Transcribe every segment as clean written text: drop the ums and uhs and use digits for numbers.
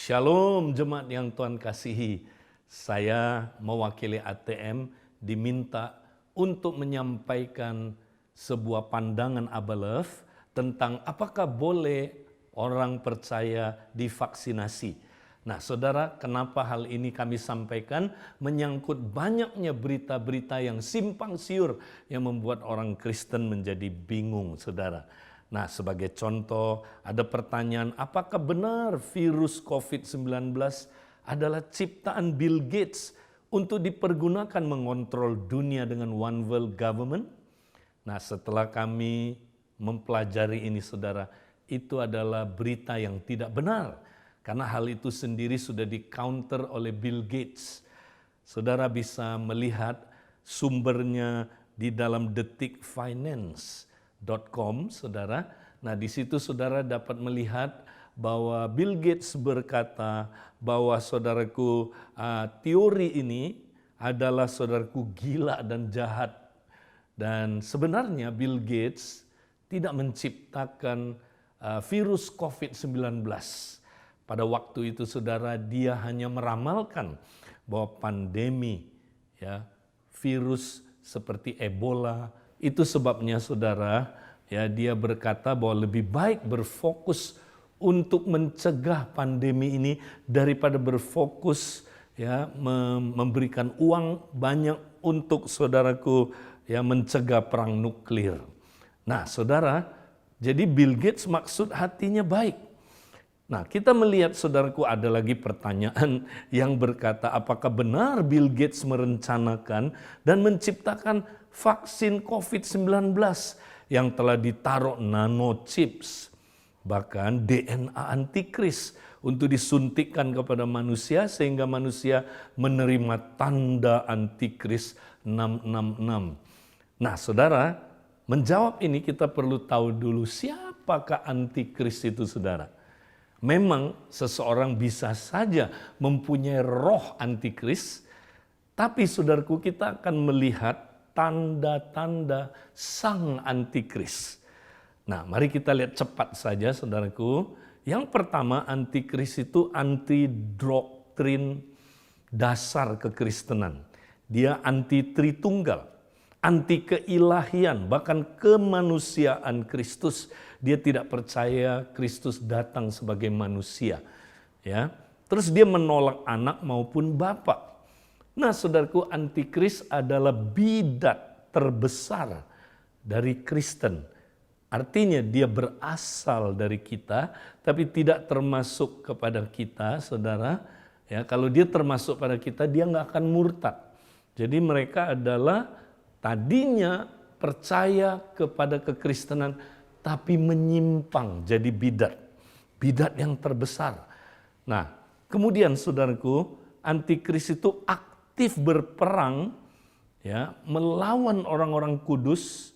Shalom jemaat yang Tuhan kasihi. Saya mewakili ATM diminta untuk menyampaikan sebuah pandangan Abba Love tentang apakah boleh orang percaya divaksinasi. Nah, saudara, kenapa hal ini kami sampaikan? Menyangkut banyaknya berita-berita yang simpang siur yang membuat orang Kristen menjadi bingung, saudara. Nah, sebagai contoh, ada pertanyaan, apakah benar virus COVID-19 adalah ciptaan Bill Gates untuk dipergunakan mengontrol dunia dengan one world government? Nah, setelah kami mempelajari ini, saudara, itu adalah berita yang tidak benar. Karena hal itu sendiri sudah di-counter oleh Bill Gates. Saudara bisa melihat sumbernya di dalam detikfinance.com, saudara. Nah, di situ saudara dapat melihat bahwa Bill Gates berkata bahwa saudaraku, teori ini adalah saudaraku gila dan jahat. Dan sebenarnya Bill Gates tidak menciptakan virus COVID-19. Pada waktu itu saudara, dia hanya meramalkan bahwa pandemi, ya, virus seperti Ebola, itu sebabnya saudara, ya, dia berkata bahwa lebih baik berfokus untuk mencegah pandemi ini daripada berfokus, ya, memberikan uang banyak untuk saudaraku, ya, mencegah perang nuklir. Nah, saudara, jadi Bill Gates maksud hatinya baik. Nah, kita melihat, saudaraku, ada lagi pertanyaan yang berkata, apakah benar Bill Gates merencanakan dan menciptakan vaksin COVID-19 yang telah ditaruh nanochips, bahkan DNA antikris untuk disuntikkan kepada manusia sehingga manusia menerima tanda antikris 666. Nah, saudara, menjawab ini kita perlu tahu dulu siapakah antikris itu, saudara. Memang seseorang bisa saja mempunyai roh antikris, tapi saudaraku, kita akan melihat tanda-tanda sang antikris. Nah, mari kita lihat cepat saja, saudaraku. Yang pertama, antikris itu anti doktrin dasar kekristenan. Dia anti Tritunggal, anti keilahian, bahkan kemanusiaan Kristus. Dia tidak percaya Kristus datang sebagai manusia, ya. Terus dia menolak anak maupun bapa. Nah, saudaraku, antikris adalah bidat terbesar dari Kristen. Artinya dia berasal dari kita, tapi tidak termasuk kepada kita, saudara. Ya, kalau dia termasuk pada kita, dia nggak akan murtad. Jadi mereka adalah tadinya percaya kepada kekristenan, tapi menyimpang jadi bidat. Bidat yang terbesar. Nah, kemudian saudaraku, antikris itu aktif berperang, ya, melawan orang-orang kudus,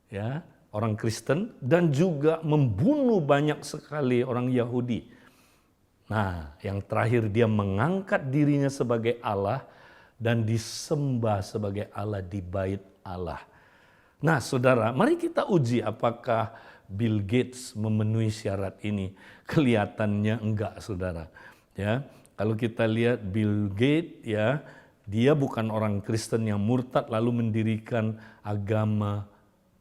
ya, orang Kristen, dan juga membunuh banyak sekali orang Yahudi. Nah, yang terakhir dia mengangkat dirinya sebagai Allah dan disembah sebagai Allah di bait Allah. Nah, saudara, mari kita uji apakah Bill Gates memenuhi syarat ini. Kelihatannya enggak, saudara. Ya, kalau kita lihat Bill Gates, ya, dia bukan orang Kristen yang murtad lalu mendirikan agama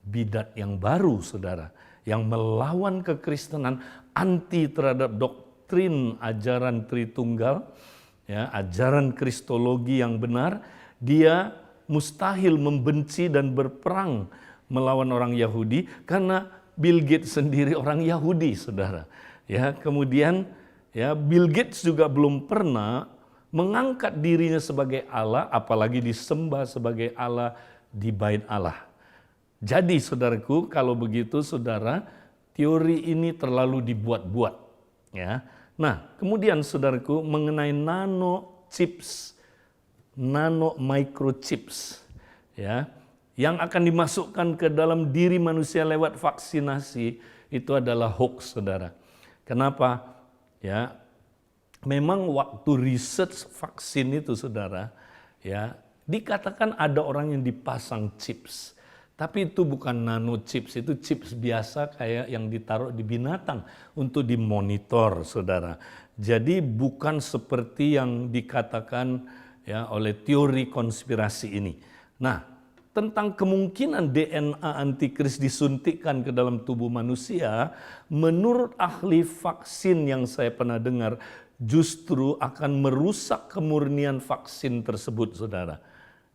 bidat yang baru, saudara, yang melawan kekristenan, anti terhadap doktrin ajaran Tritunggal, ya, ajaran kristologi yang benar. Dia mustahil membenci dan berperang melawan orang Yahudi karena Bill Gates sendiri orang Yahudi, saudara. Ya, kemudian, ya, Bill Gates juga belum pernah mengangkat dirinya sebagai Allah, apalagi disembah sebagai Allah di bait Allah. Jadi, saudaraku, kalau begitu, saudara, teori ini terlalu dibuat-buat. Ya. Nah, kemudian, saudaraku, mengenai nanochips, microchips, ya, yang akan dimasukkan ke dalam diri manusia lewat vaksinasi, itu adalah hoax, saudara. Kenapa? Ya, memang waktu research vaksin itu, saudara, ya, dikatakan ada orang yang dipasang chips. Tapi itu bukan nanochips, itu chips biasa kayak yang ditaruh di binatang untuk dimonitor, saudara. Jadi bukan seperti yang dikatakan ya oleh teori konspirasi ini. Nah, tentang kemungkinan DNA antikris disuntikkan ke dalam tubuh manusia, menurut ahli vaksin yang saya pernah dengar, justru akan merusak kemurnian vaksin tersebut, saudara.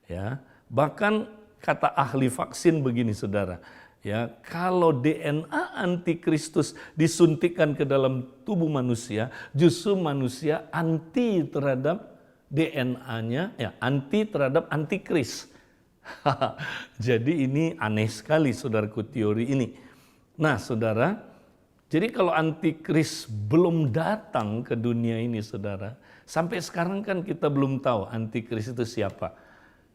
Ya, bahkan kata ahli vaksin begini, saudara. Ya, kalau DNA antikristus disuntikkan ke dalam tubuh manusia, justru manusia anti terhadap DNA-nya, ya anti terhadap antikris. Jadi ini aneh sekali, saudaraku, teori ini. Nah, saudara, jadi kalau antikris belum datang ke dunia ini, saudara, sampai sekarang kan kita belum tahu antikris itu siapa.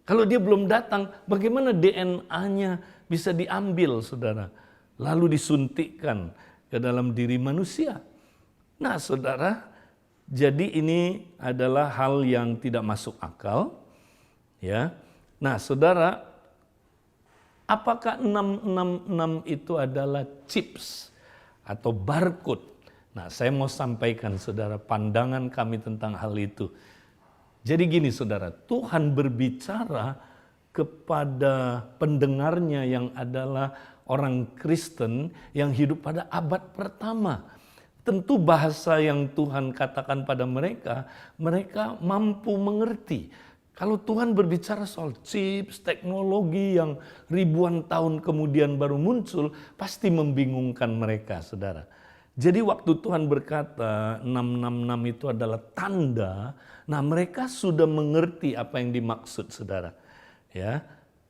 Kalau dia belum datang, bagaimana DNA-nya bisa diambil, saudara, lalu disuntikkan ke dalam diri manusia? Nah, saudara, jadi ini adalah hal yang tidak masuk akal, ya. Nah, saudara, apakah 666 itu adalah chips atau barcode? Nah, saya mau sampaikan, saudara, pandangan kami tentang hal itu. Jadi gini, saudara, Tuhan berbicara kepada pendengarnya yang adalah orang Kristen yang hidup pada abad pertama. Tentu bahasa yang Tuhan katakan pada mereka, mereka mampu mengerti. Kalau Tuhan berbicara soal chips, teknologi yang ribuan tahun kemudian baru muncul, pasti membingungkan mereka, saudara. Jadi waktu Tuhan berkata 666 itu adalah tanda, nah mereka sudah mengerti apa yang dimaksud, saudara. Ya,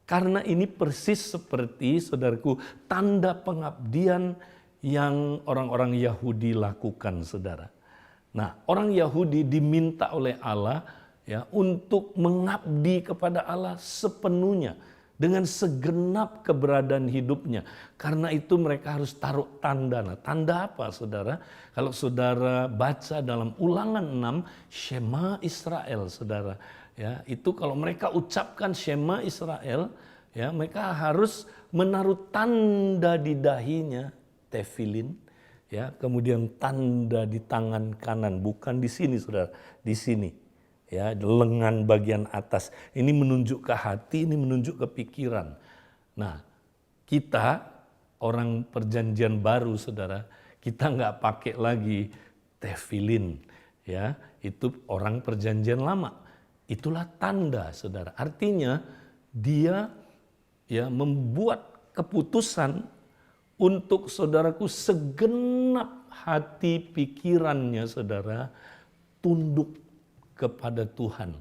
karena ini persis seperti, saudaraku, tanda pengabdian yang orang-orang Yahudi lakukan, saudara. Nah, orang Yahudi diminta oleh Allah ya untuk mengabdi kepada Allah sepenuhnya dengan segenap keberadaan hidupnya. Karena itu mereka harus taruh tanda. Nah, tanda apa, saudara? Kalau saudara baca dalam Ulangan 6, Shema Israel, saudara. Ya, itu kalau mereka ucapkan Shema Israel, ya, mereka harus menaruh tanda di dahinya, tefilin, ya, kemudian tanda di tangan kanan, bukan di sini, saudara, di sini. Ya, lengan bagian atas. Ini menunjuk ke hati, ini menunjuk ke pikiran. Nah, kita orang perjanjian baru, saudara, kita nggak pakai lagi tefilin. Ya, itu orang perjanjian lama. Itulah tanda, saudara. Artinya dia ya membuat keputusan untuk, saudaraku, segenap hati pikirannya, saudara, tunduk kepada Tuhan.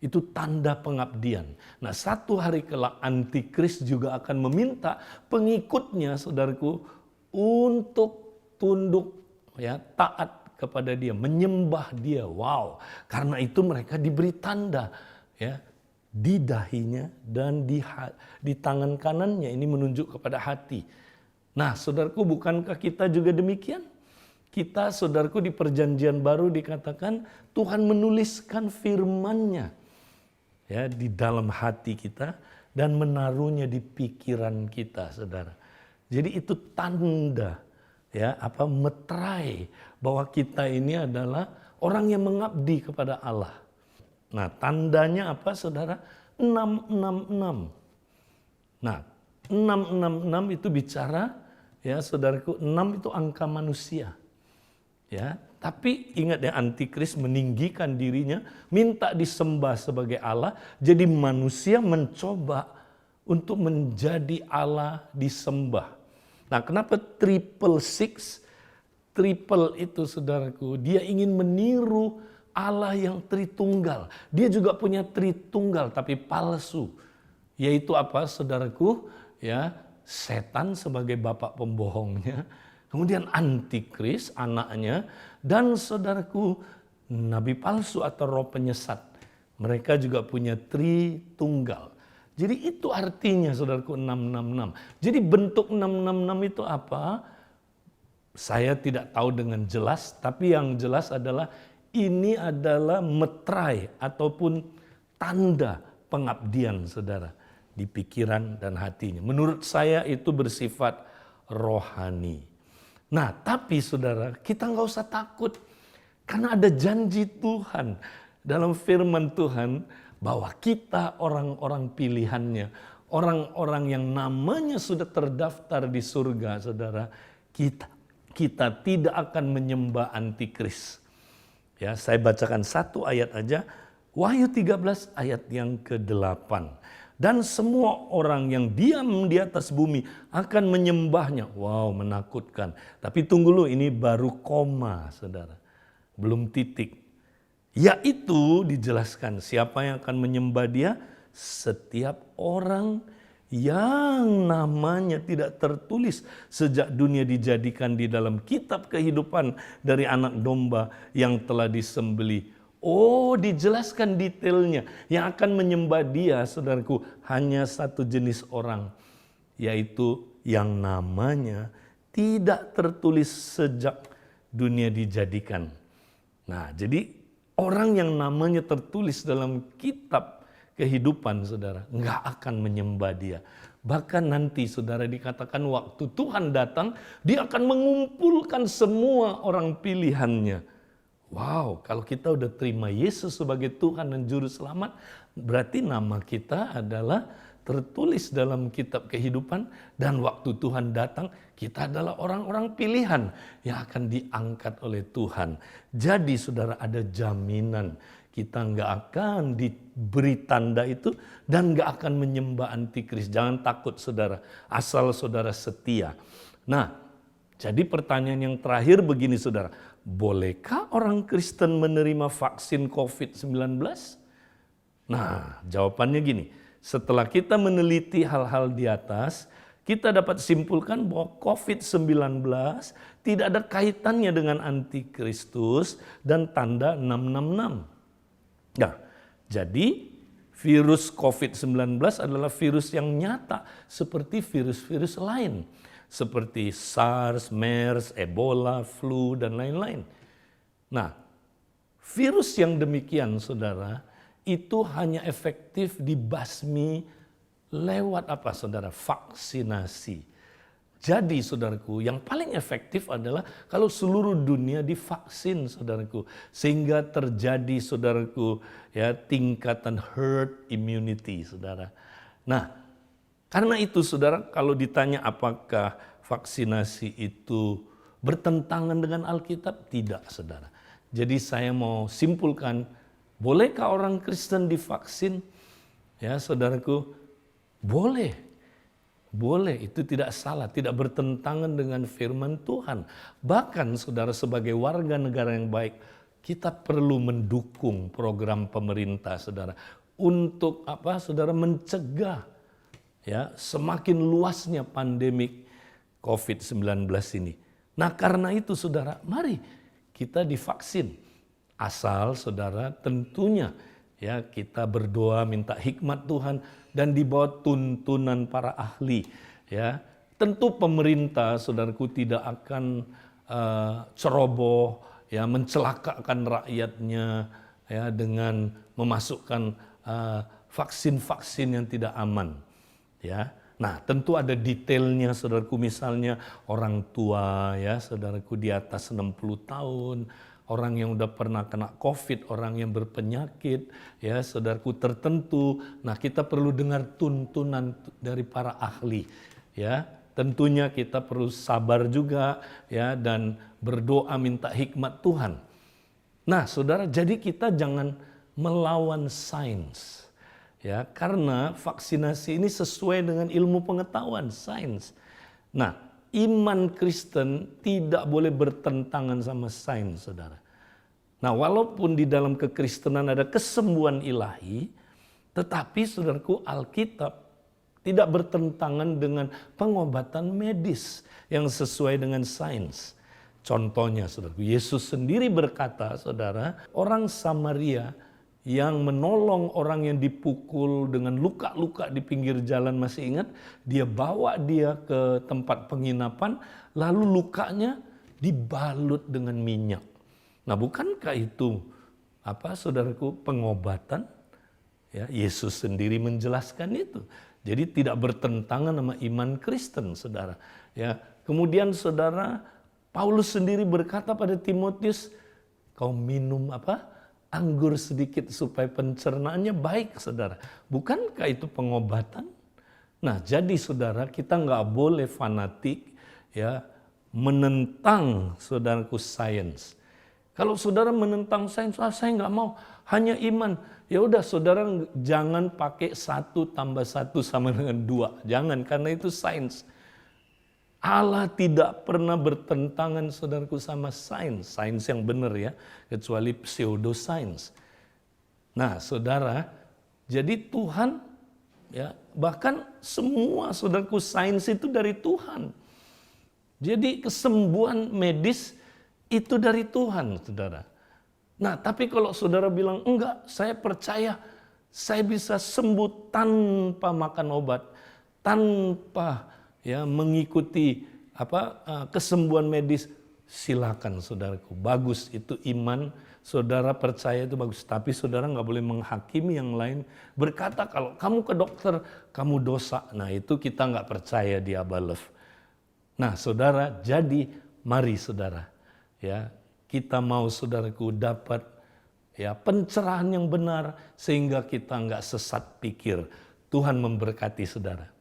Itu tanda pengabdian. Nah, satu hari kelak antikris juga akan meminta pengikutnya, saudaraku, untuk tunduk, ya, taat kepada dia, menyembah dia. Wow, karena itu mereka diberi tanda, ya, di dahinya dan di tangan kanannya. Ini menunjuk kepada hati. Nah, saudaraku, bukankah kita juga demikian? Kita, saudaraku, di perjanjian baru dikatakan Tuhan menuliskan firman-Nya ya di dalam hati kita dan menaruhnya di pikiran kita, saudara. Jadi itu tanda, ya, meterai bahwa kita ini adalah orang yang mengabdi kepada Allah. Nah, tandanya apa, saudara? 666. Nah, 666 itu bicara, ya, saudaraku, 6 itu angka manusia. Ya, tapi ingat ya, antikris meninggikan dirinya, minta disembah sebagai Allah, jadi manusia mencoba untuk menjadi Allah disembah. Nah, kenapa 666? Triple itu, saudaraku, dia ingin meniru Allah yang Tritunggal. Dia juga punya Tritunggal tapi palsu. Yaitu apa, saudaraku? Ya, setan sebagai bapak pembohongnya. Kemudian antikris anaknya, dan saudaraku nabi palsu atau roh penyesat. Mereka juga punya Tritunggal. Jadi itu artinya, saudaraku, 666. Jadi bentuk 666 itu apa? Saya tidak tahu dengan jelas, tapi yang jelas adalah ini adalah meterai ataupun tanda pengabdian, saudara, di pikiran dan hatinya. Menurut saya itu bersifat rohani. Nah, tapi saudara, kita nggak usah takut. Karena ada janji Tuhan dalam firman Tuhan bahwa kita orang-orang pilihannya, orang-orang yang namanya sudah terdaftar di surga, saudara, kita tidak akan menyembah antikris. Ya, saya bacakan satu ayat aja, Wahyu 13 ayat yang ke-8. Dan semua orang yang diam di atas bumi akan menyembahnya. Wow, menakutkan. Tapi tunggu dulu, ini baru koma, saudara. Belum titik. Yaitu dijelaskan siapa yang akan menyembah dia? Setiap orang yang namanya tidak tertulis sejak dunia dijadikan di dalam kitab kehidupan dari anak domba yang telah disembelih. Oh, dijelaskan detailnya. Yang akan menyembah dia, saudaraku, hanya satu jenis orang, yaitu yang namanya tidak tertulis sejak dunia dijadikan. Nah, jadi orang yang namanya tertulis dalam kitab kehidupan, saudara, nggak akan menyembah dia. Bahkan nanti, saudara, dikatakan waktu Tuhan datang, dia akan mengumpulkan semua orang pilihannya. Wow, kalau kita udah terima Yesus sebagai Tuhan dan Juru Selamat, berarti nama kita adalah tertulis dalam kitab kehidupan, dan waktu Tuhan datang, kita adalah orang-orang pilihan yang akan diangkat oleh Tuhan. Jadi saudara, ada jaminan kita nggak akan diberi tanda itu dan nggak akan menyembah antikris. Jangan takut saudara, asal saudara setia. Nah, jadi pertanyaan yang terakhir begini saudara, bolehkah orang Kristen menerima vaksin COVID-19? Nah, jawabannya gini, setelah kita meneliti hal-hal di atas, kita dapat simpulkan bahwa COVID-19 tidak ada kaitannya dengan antikristus dan tanda 666. Nah, jadi virus COVID-19 adalah virus yang nyata seperti virus-virus lain. Seperti SARS, MERS, Ebola, flu, dan lain-lain. Nah, virus yang demikian, saudara, itu hanya efektif dibasmi lewat apa, saudara? Vaksinasi. Jadi, saudaraku, yang paling efektif adalah kalau seluruh dunia divaksin, saudaraku. Sehingga terjadi, saudaraku, ya, tingkatan herd immunity, saudara. Nah, karena itu, saudara, kalau ditanya apakah vaksinasi itu bertentangan dengan Alkitab? Tidak, saudara. Jadi saya mau simpulkan, bolehkah orang Kristen divaksin? Ya, saudaraku, boleh. Boleh, itu tidak salah, tidak bertentangan dengan firman Tuhan. Bahkan, saudara, sebagai warga negara yang baik, kita perlu mendukung program pemerintah, saudara, untuk apa, saudara, mencegah ya semakin luasnya pandemik COVID-19 ini. Nah, karena itu saudara, mari kita divaksin. Asal saudara tentunya ya kita berdoa minta hikmat Tuhan dan di bawah tuntunan para ahli ya. Tentu pemerintah, saudaraku, tidak akan ceroboh ya, mencelakakan rakyatnya ya dengan memasukkan vaksin-vaksin yang tidak aman. Ya, nah tentu ada detailnya, saudaraku, misalnya orang tua ya, saudaraku, di atas 60 tahun, orang yang udah pernah kena COVID, orang yang berpenyakit ya, saudaraku, tertentu. Nah, kita perlu dengar tuntunan dari para ahli ya. Tentunya kita perlu sabar juga ya dan berdoa minta hikmat Tuhan. Nah, saudara, jadi kita jangan melawan sains. Ya, karena vaksinasi ini sesuai dengan ilmu pengetahuan, sains. Nah, iman Kristen tidak boleh bertentangan sama sains, saudara. Nah, walaupun di dalam kekristenan ada kesembuhan ilahi, tetapi, saudaraku, Alkitab tidak bertentangan dengan pengobatan medis yang sesuai dengan sains. Contohnya, saudaraku, Yesus sendiri berkata, saudara, orang Samaria yang menolong orang yang dipukul dengan luka-luka di pinggir jalan, masih ingat? Dia bawa dia ke tempat penginapan, lalu lukanya dibalut dengan minyak. Nah, bukankah itu apa, saudaraku, pengobatan? Ya, Yesus sendiri menjelaskan itu. Jadi tidak bertentangan sama iman Kristen, saudara. Ya, kemudian saudara, Paulus sendiri berkata pada Timotius, kau minum anggur sedikit supaya pencernaannya baik, saudara. Bukankah itu pengobatan? Nah, jadi saudara, kita nggak boleh fanatik ya menentang saudaraku sains. Kalau saudara menentang sains, saya nggak mau, hanya iman. Ya udah, saudara jangan pakai 1 tambah 1 sama dengan 2. Jangan, karena itu sains. Allah tidak pernah bertentangan saudaraku sama sains. Sains yang benar ya, kecuali pseudosains. Nah saudara, jadi Tuhan ya, bahkan semua saudaraku sains itu dari Tuhan. Jadi kesembuhan medis itu dari Tuhan, saudara. Nah tapi kalau saudara bilang, enggak, saya percaya saya bisa sembuh tanpa makan obat, tanpa ya mengikuti kesembuhan medis, silakan saudaraku, bagus, itu iman, saudara percaya itu bagus. Tapi saudara nggak boleh menghakimi yang lain, berkata kalau kamu ke dokter kamu dosa. Nah itu kita nggak percaya di Abba Love. Nah saudara, jadi mari saudara ya, kita mau saudaraku dapat ya pencerahan yang benar sehingga kita nggak sesat pikir. Tuhan memberkati saudara.